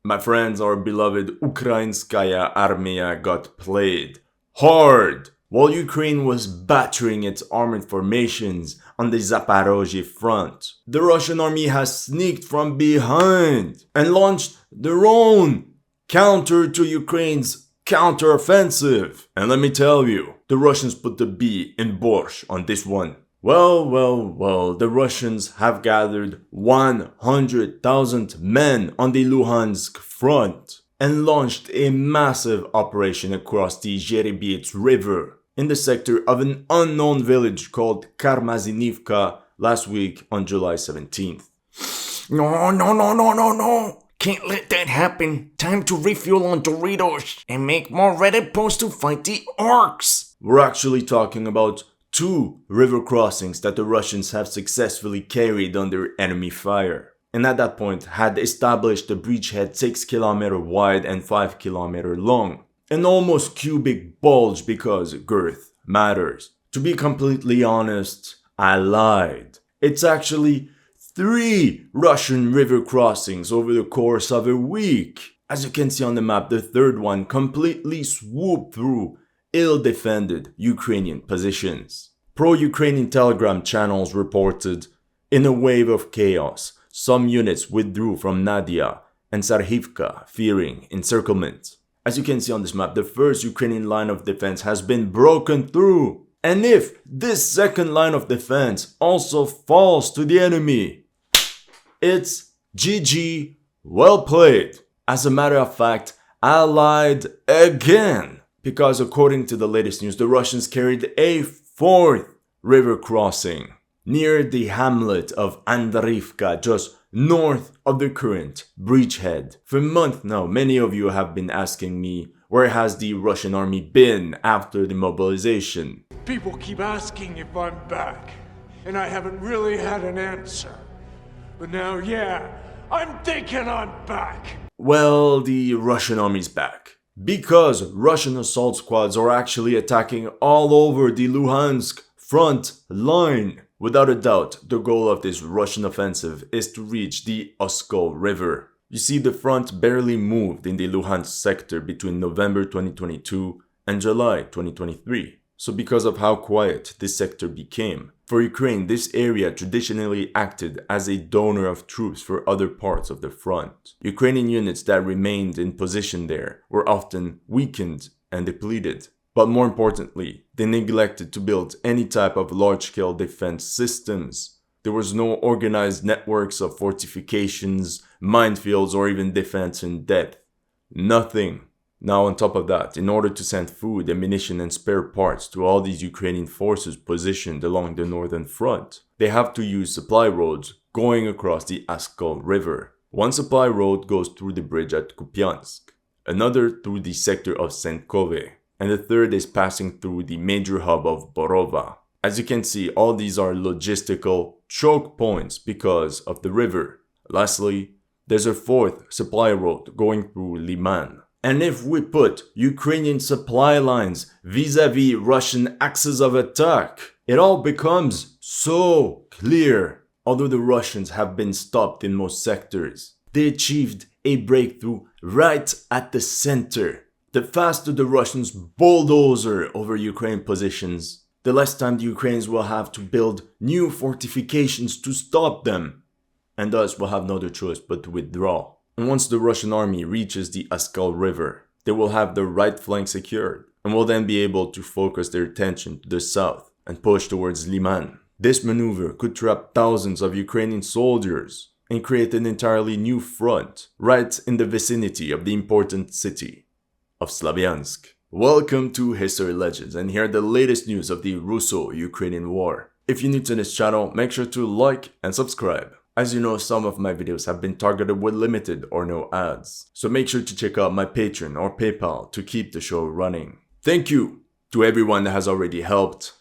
My friends, our beloved Ukrainskaya Armia got played hard while Ukraine was battering its armored formations on the Zaporozhye front. The Russian army has sneaked from behind and launched their own counter to Ukraine's counteroffensive. And let me tell you, the Russians put the B in borscht on this one. Well, the Russians have gathered 100,000 men on the Luhansk front and launched a massive operation across the Zerebets river in the sector of an unknown village called Karmazinivka last week on July 17th. No. Can't let that happen. Time to refuel on Doritos and make more Reddit posts to fight the orcs. We're actually talking about 2 river crossings that the Russians have successfully carried under enemy fire, and at that point had established a bridgehead 6 km wide and 5 km long. An almost cubic bulge because girth matters. To be completely honest, I lied. It's actually 3 Russian river crossings over the course of a week. As you can see on the map, the third one completely swooped through ill-defended Ukrainian positions. Pro-Ukrainian Telegram channels reported, in a wave of chaos, some units withdrew from Nadia and Sarhivka, fearing encirclement. As you can see on this map, the first Ukrainian line of defense has been broken through. And if this second line of defense also falls to the enemy, it's GG, well played. As a matter of fact, I lied again. Because according to the latest news, the Russians carried a 4th river crossing near the hamlet of Andrivka, just north of the current bridgehead. For months now, many of you have been asking me, where has the Russian army been after the mobilization? People keep asking if I'm back, and I haven't really had an answer. But now, yeah, I'm thinking I'm back. Well, the Russian army's back. Because Russian assault squads are actually attacking all over the Luhansk front line. Without a doubt, the goal of this Russian offensive is to reach the Oskol river. You see, the front barely moved in the Luhansk sector between November 2022 and July 2023. So because of how quiet this sector became, for Ukraine, this area traditionally acted as a donor of troops for other parts of the front. Ukrainian units that remained in position there were often weakened and depleted. But more importantly, they neglected to build any type of large-scale defense systems. There was no organized networks of fortifications, minefields, or even defense in depth. Nothing. Now on top of that, in order to send food, ammunition, and spare parts to all these Ukrainian forces positioned along the northern front, they have to use supply roads going across the Oskol river. One supply road goes through the bridge at Kupiansk, another through the sector of Senkove, and the third is passing through the major hub of Borova. As you can see, all these are logistical choke points because of the river. Lastly, there's a 4th supply road going through Liman. And if we put Ukrainian supply lines vis-a-vis Russian axes of attack, it all becomes so clear. Although the Russians have been stopped in most sectors, they achieved a breakthrough right at the center. The faster the Russians bulldoze over Ukraine positions, the less time the Ukrainians will have to build new fortifications to stop them, and thus will have no other choice but to withdraw. And once the Russian army reaches the Oskol river, they will have the right flank secured, and will then be able to focus their attention to the south and push towards Liman. This maneuver could trap thousands of Ukrainian soldiers and create an entirely new front right in the vicinity of the important city of Slavyansk. Welcome to History Legends, and here are the latest news of the Russo-Ukrainian war. If you're new to this channel, make sure to like and subscribe. As you know, some of my videos have been targeted with limited or no ads, so make sure to check out my Patreon or PayPal to keep the show running. Thank you to everyone that has already helped,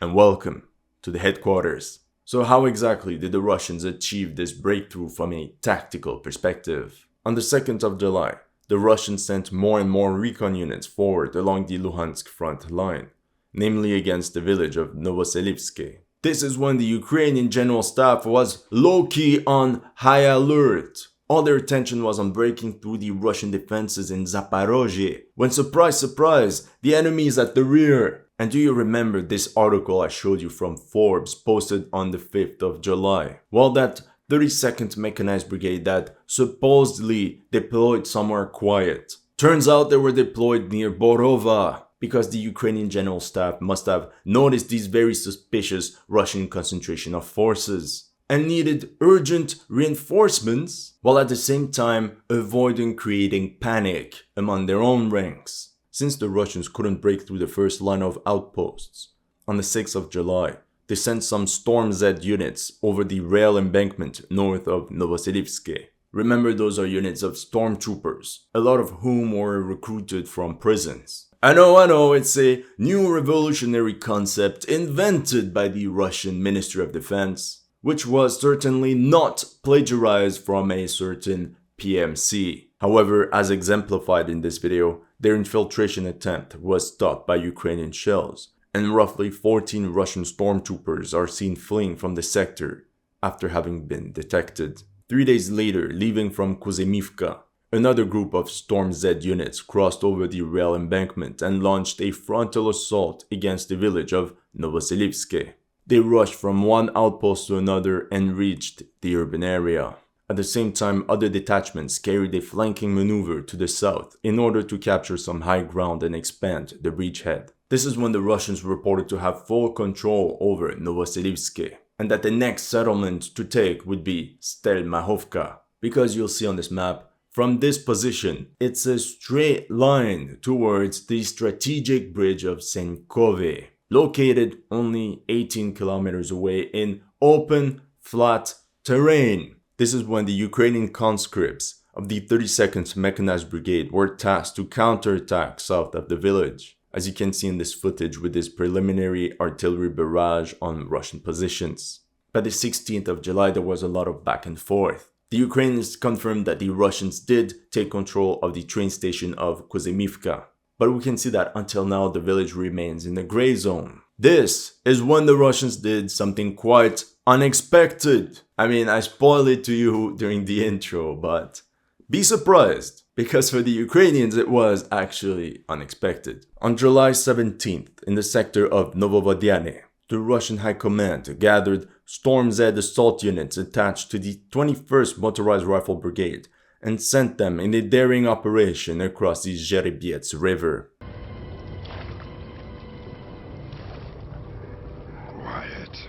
and welcome to the headquarters. So how exactly did the Russians achieve this breakthrough from a tactical perspective? On the 2nd of July, the Russians sent more and more recon units forward along the Luhansk front line, namely against the village of Novoselivske. This is when the Ukrainian General Staff was low-key on high alert. All their attention was on breaking through the Russian defenses in Zaporozhye, when surprise, surprise, the enemy is at the rear. And do you remember this article I showed you from Forbes posted on the 5th of July? Well, that 32nd Mechanized Brigade that supposedly deployed somewhere quiet. Turns out they were deployed near Borova, because the Ukrainian General Staff must have noticed these very suspicious Russian concentration of forces and needed urgent reinforcements, while at the same time avoiding creating panic among their own ranks. Since the Russians couldn't break through the first line of outposts, on the 6th of July, they sent some Storm Z units over the rail embankment north of Novosibirsk. Remember, those are units of stormtroopers, a lot of whom were recruited from prisons. I know, it's a new revolutionary concept invented by the Russian Ministry of Defense, which was certainly not plagiarized from a certain PMC. However, as exemplified in this video, their infiltration attempt was stopped by Ukrainian shells, and roughly 14 Russian stormtroopers are seen fleeing from the sector after having been detected. 3 days later, leaving from Kuzemivka, another group of Storm Z units crossed over the rail embankment and launched a frontal assault against the village of Novosibirsk. They rushed from one outpost to another and reached the urban area. At the same time, other detachments carried a flanking maneuver to the south in order to capture some high ground and expand the bridgehead. This is when the Russians reported to have full control over Novosibirsk, and that the next settlement to take would be Stelmahovka, because you'll see on this map, from this position, it's a straight line towards the strategic bridge of Senkove, located only 18 kilometers away in open, flat terrain. This is when the Ukrainian conscripts of the 32nd Mechanized Brigade were tasked to counterattack south of the village, as you can see in this footage with this preliminary artillery barrage on Russian positions. By the 16th of July, there was a lot of back and forth. The Ukrainians confirmed that the Russians did take control of the train station of Kuzemivka, but we can see that until now the village remains in the gray zone. This is when the Russians did something quite unexpected. I mean, I spoiled it to you during the intro, but be surprised, because for the Ukrainians it was actually unexpected. On July 17th, in the sector of Novovodyane, the Russian High Command gathered Storm Z assault units attached to the 21st Motorized Rifle Brigade and sent them in a daring operation across the Zerebets River. Quiet.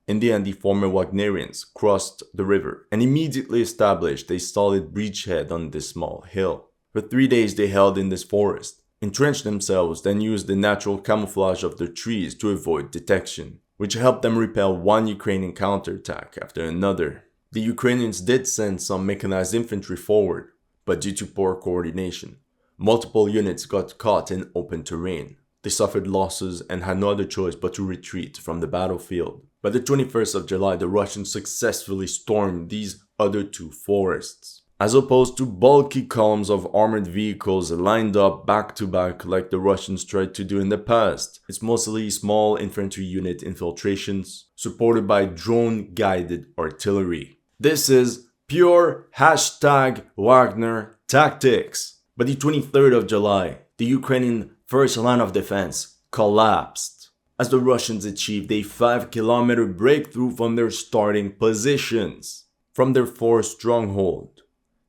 In the end, the former Wagnerians crossed the river and immediately established a solid bridgehead on this small hill. For 3 days they held in this forest, entrenched themselves, then used the natural camouflage of the trees to avoid detection, which helped them repel one Ukrainian counterattack after another. The Ukrainians did send some mechanized infantry forward, but due to poor coordination, multiple units got caught in open terrain. They suffered losses and had no other choice but to retreat from the battlefield. By the 21st of July, the Russians successfully stormed these other two forests. As opposed to bulky columns of armored vehicles lined up back to back like the Russians tried to do in the past, it's mostly small infantry unit infiltrations supported by drone-guided artillery. This is pure #Wagner tactics. By the 23rd of July, the Ukrainian first line of defense collapsed as the Russians achieved a 5-kilometer breakthrough from their starting positions. From their forest stronghold,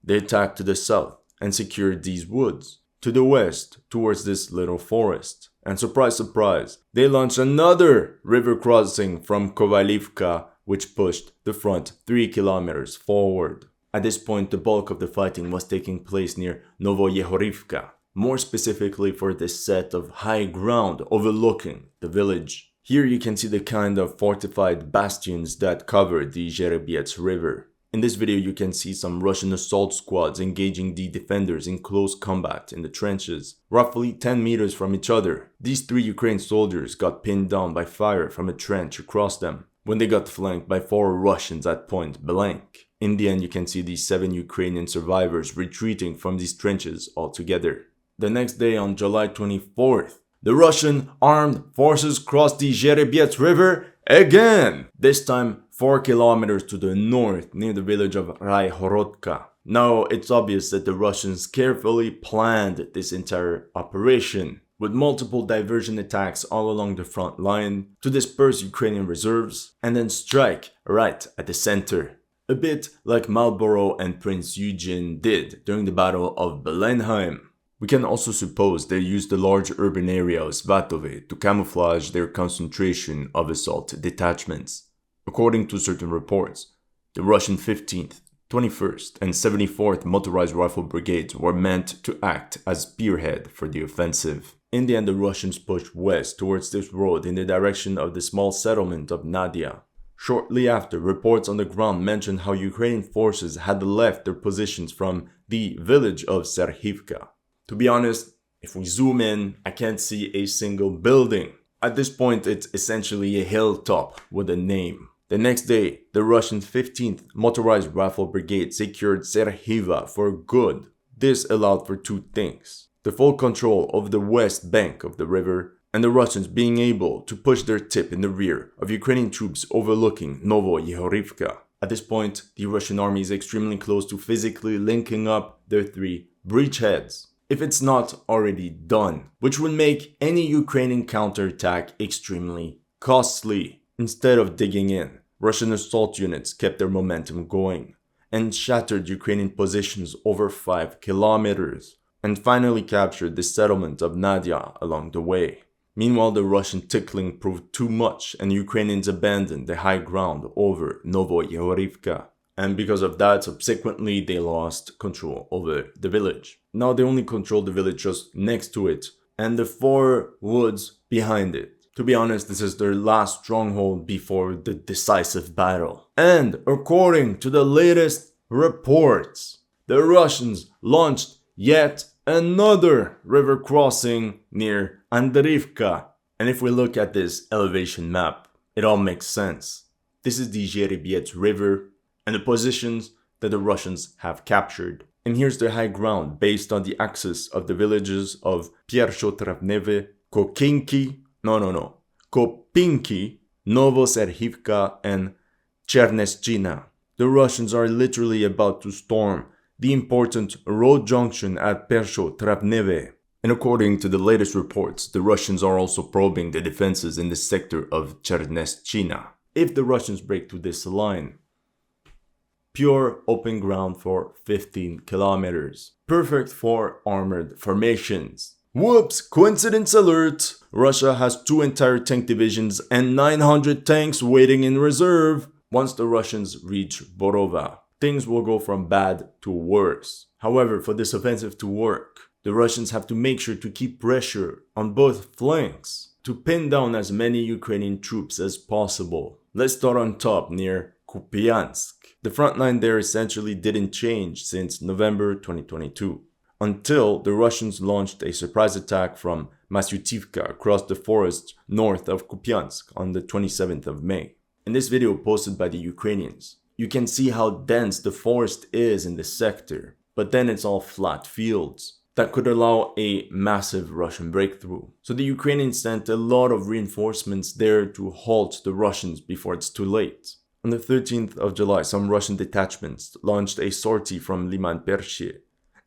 they attacked to the south and secured these woods. To the west, towards this little forest. And surprise, surprise, they launched another river crossing from Kovalivka, which pushed the front 3 kilometers forward. At this point, the bulk of the fighting was taking place near Novoyehorivka, more specifically for this set of high ground overlooking the village. Here you can see the kind of fortified bastions that cover the Zerebets River. In this video, you can see some Russian assault squads engaging the defenders in close combat in the trenches, roughly 10 meters from each other. These 3 Ukrainian soldiers got pinned down by fire from a trench across them, when they got flanked by 4 Russians at point blank. In the end, you can see these 7 Ukrainian survivors retreating from these trenches altogether. The next day, on July 24th, the Russian armed forces crossed the Zerebets River again, this time 4 kilometers to the north near the village of Raihorodka. Now, it's obvious that the Russians carefully planned this entire operation, with multiple diversion attacks all along the front line to disperse Ukrainian reserves and then strike right at the center. A bit like Marlborough and Prince Eugene did during the Battle of Blenheim. We can also suppose they used the large urban area of Svatove to camouflage their concentration of assault detachments. According to certain reports, the Russian 15th, 21st, and 74th Motorized Rifle Brigades were meant to act as spearhead for the offensive. In the end, the Russians pushed west towards this road in the direction of the small settlement of Nadia. Shortly after, reports on the ground mentioned how Ukrainian forces had left their positions from the village of Serhivka. To be honest, if we zoom in, I can't see a single building. At this point, it's essentially a hilltop with a name. The next day, the Russian 15th Motorized Rifle Brigade secured Serhiva for good. This allowed for two things: the full control of the west bank of the river, and the Russians being able to push their tip in the rear of Ukrainian troops overlooking Novoyehorivka. At this point, the Russian army is extremely close to physically linking up their three bridgeheads, if it's not already done, which would make any Ukrainian counterattack extremely costly. Instead of digging in, Russian assault units kept their momentum going and shattered Ukrainian positions over 5 kilometers and finally captured the settlement of Nadia along the way. Meanwhile, the Russian tickling proved too much and Ukrainians abandoned the high ground over Novoyehorivka. And because of that, subsequently, they lost control over the village. Now they only control the village just next to it and the 4 woods behind it. To be honest, this is their last stronghold before the decisive battle. And according to the latest reports, the Russians launched yet another river crossing near Andrivka. And if we look at this elevation map, it all makes sense. This is the Zerebets river and the positions that the Russians have captured. And here's their high ground based on the axis of the villages of Piersho-Travneve, Kopinki, Novoserhivka, and Cherneshchina. The Russians are literally about to storm the important road junction at Persho-Travneve. And according to the latest reports, the Russians are also probing the defenses in the sector of Cherneshchina. If the Russians break through this line, pure open ground for 15 kilometers. Perfect for armored formations. Whoops! Coincidence alert! Russia has 2 entire tank divisions and 900 tanks waiting in reserve. Once the Russians reach Borova, things will go from bad to worse. However, for this offensive to work, the Russians have to make sure to keep pressure on both flanks to pin down as many Ukrainian troops as possible. Let's start on top near Kupiansk. The front line there essentially didn't change since November 2022, until the Russians launched a surprise attack from Masyutivka across the forest north of Kupiansk on the 27th of May. In this video posted by the Ukrainians, you can see how dense the forest is in this sector, but then it's all flat fields that could allow a massive Russian breakthrough. So the Ukrainians sent a lot of reinforcements there to halt the Russians before it's too late. On the 13th of July, some Russian detachments launched a sortie from Liman Pershie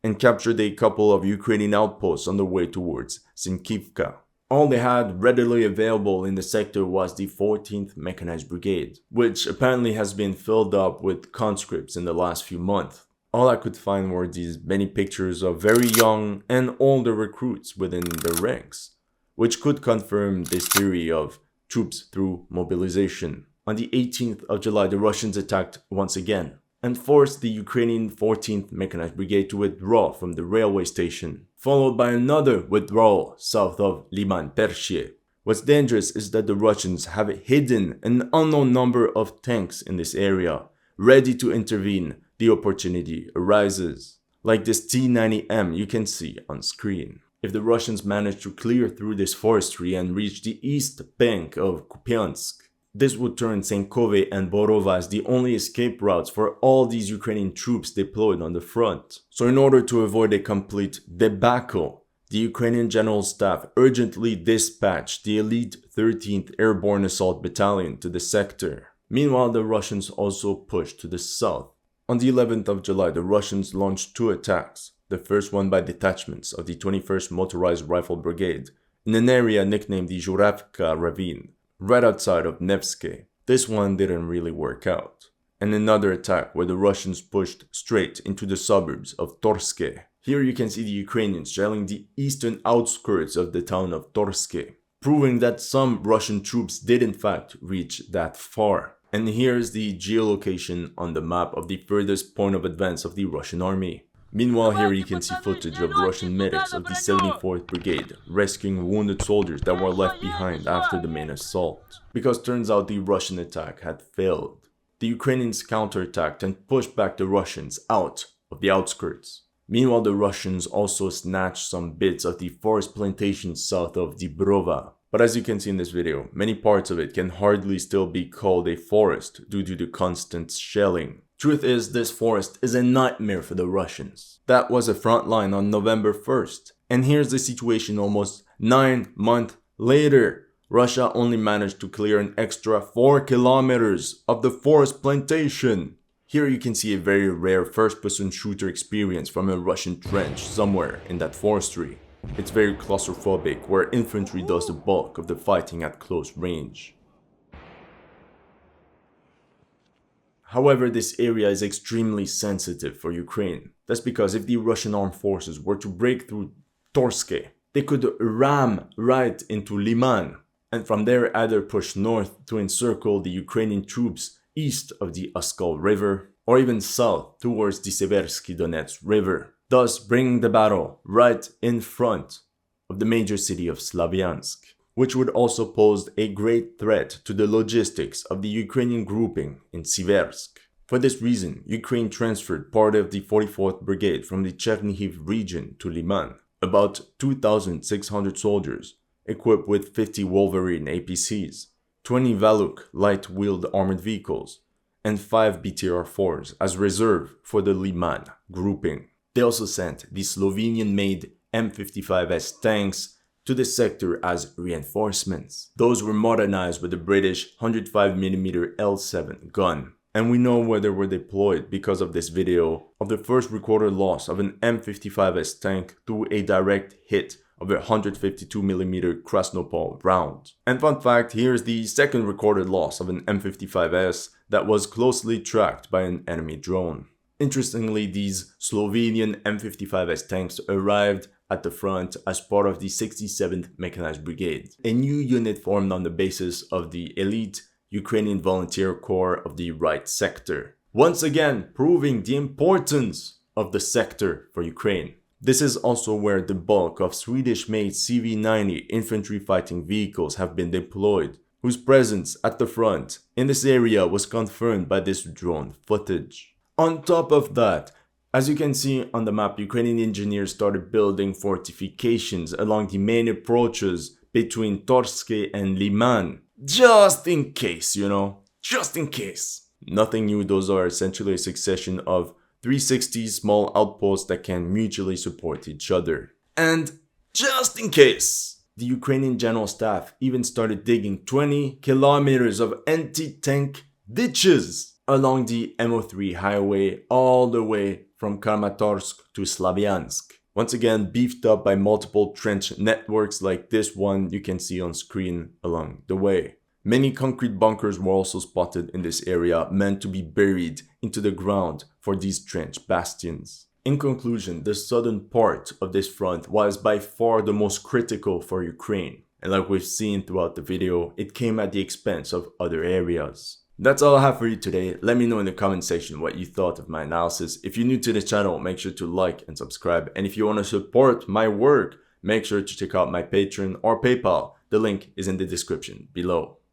and captured a couple of Ukrainian outposts on the way towards Sinkivka. All they had readily available in the sector was the 14th Mechanized Brigade, which apparently has been filled up with conscripts in the last few months. All I could find were these many pictures of very young and older recruits within their ranks, which could confirm this theory of troops through mobilization. On the 18th of July, the Russians attacked once again and forced the Ukrainian 14th Mechanized Brigade to withdraw from the railway station, followed by another withdrawal south of Liman Pershie. What's dangerous is that the Russians have hidden an unknown number of tanks in this area, ready to intervene the opportunity arises, like this T-90M you can see on screen. If the Russians manage to clear through this forestry and reach the east bank of Kupiansk, this would turn Senkove and Borova as the only escape routes for all these Ukrainian troops deployed on the front. So in order to avoid a complete debacle, the Ukrainian General Staff urgently dispatched the elite 13th Airborne Assault Battalion to the sector. Meanwhile, the Russians also pushed to the south. On the 11th of July, the Russians launched 2 attacks, the first one by detachments of the 21st Motorized Rifle Brigade in an area nicknamed the Zhuravka Ravine, right outside of Nevsky. This one didn't really work out. And another attack where the Russians pushed straight into the suburbs of Torske. Here you can see the Ukrainians shelling the eastern outskirts of the town of Torske, proving that some Russian troops did in fact reach that far. And here's the geolocation on the map of the furthest point of advance of the Russian army. Meanwhile, here you can see footage of Russian medics of the 74th Brigade rescuing wounded soldiers that were left behind after the main assault. Because turns out the Russian attack had failed. The Ukrainians counterattacked and pushed back the Russians out of the outskirts. Meanwhile, the Russians also snatched some bits of the forest plantations south of Dibrova. But as you can see in this video, many parts of it can hardly still be called a forest due to the constant shelling. Truth is, this forest is a nightmare for the Russians. That was a front line on November 1st. And here's the situation almost 9 months later. Russia only managed to clear an extra 4 kilometers of the forest plantation. Here you can see a very rare first-person shooter experience from a Russian trench somewhere in that forestry. It's very claustrophobic, where infantry does the bulk of the fighting at close range. However, this area is extremely sensitive for Ukraine. That's because if the Russian armed forces were to break through Torske, they could ram right into Liman, and from there either push north to encircle the Ukrainian troops east of the Oskol river, or even south towards the Seversky Donets river, thus bringing the battle right in front of the major city of Slavyansk, which would also pose a great threat to the logistics of the Ukrainian grouping in Siversk. For this reason, Ukraine transferred part of the 44th Brigade from the Chernihiv region to Liman, about 2,600 soldiers, equipped with 50 Wolverine APCs, 20 Valuk light-wheeled armored vehicles, and 5 BTR-4s as reserve for the Liman grouping. They also sent the Slovenian-made M55S tanks to the sector as reinforcements. Those were modernized with the British 105mm L7 gun. And we know where they were deployed because of this video of the first recorded loss of an M55S tank through a direct hit of a 152mm Krasnopol round. And fun fact, here's the second recorded loss of an M55S that was closely tracked by an enemy drone. Interestingly, these Slovenian M55S tanks arrived at the front as part of the 67th Mechanized Brigade, a new unit formed on the basis of the elite Ukrainian Volunteer Corps of the Right Sector, once again proving the importance of the sector for Ukraine. This is also where the bulk of Swedish-made CV-90 infantry fighting vehicles have been deployed, whose presence at the front in this area was confirmed by this drone footage. On top of that, as you can see on the map, Ukrainian engineers started building fortifications along the main approaches between Torske and Liman. Just in case, just in case. Nothing new, those are essentially a succession of 360 small outposts that can mutually support each other. And just in case, the Ukrainian General Staff even started digging 20 kilometers of anti-tank ditches along the MO3 highway all the way from Kramatorsk to Slavyansk. Once again, beefed up by multiple trench networks like this one you can see on screen along the way. Many concrete bunkers were also spotted in this area, meant to be buried into the ground for these trench bastions. In conclusion, the southern part of this front was by far the most critical for Ukraine. And like we've seen throughout the video, it came at the expense of other areas. That's all I have for you today. Let me know in the comment section what you thought of my analysis. If you're new to the channel, make sure to like and subscribe. And if you want to support my work, make sure to check out my Patreon or PayPal. The link is in the description below.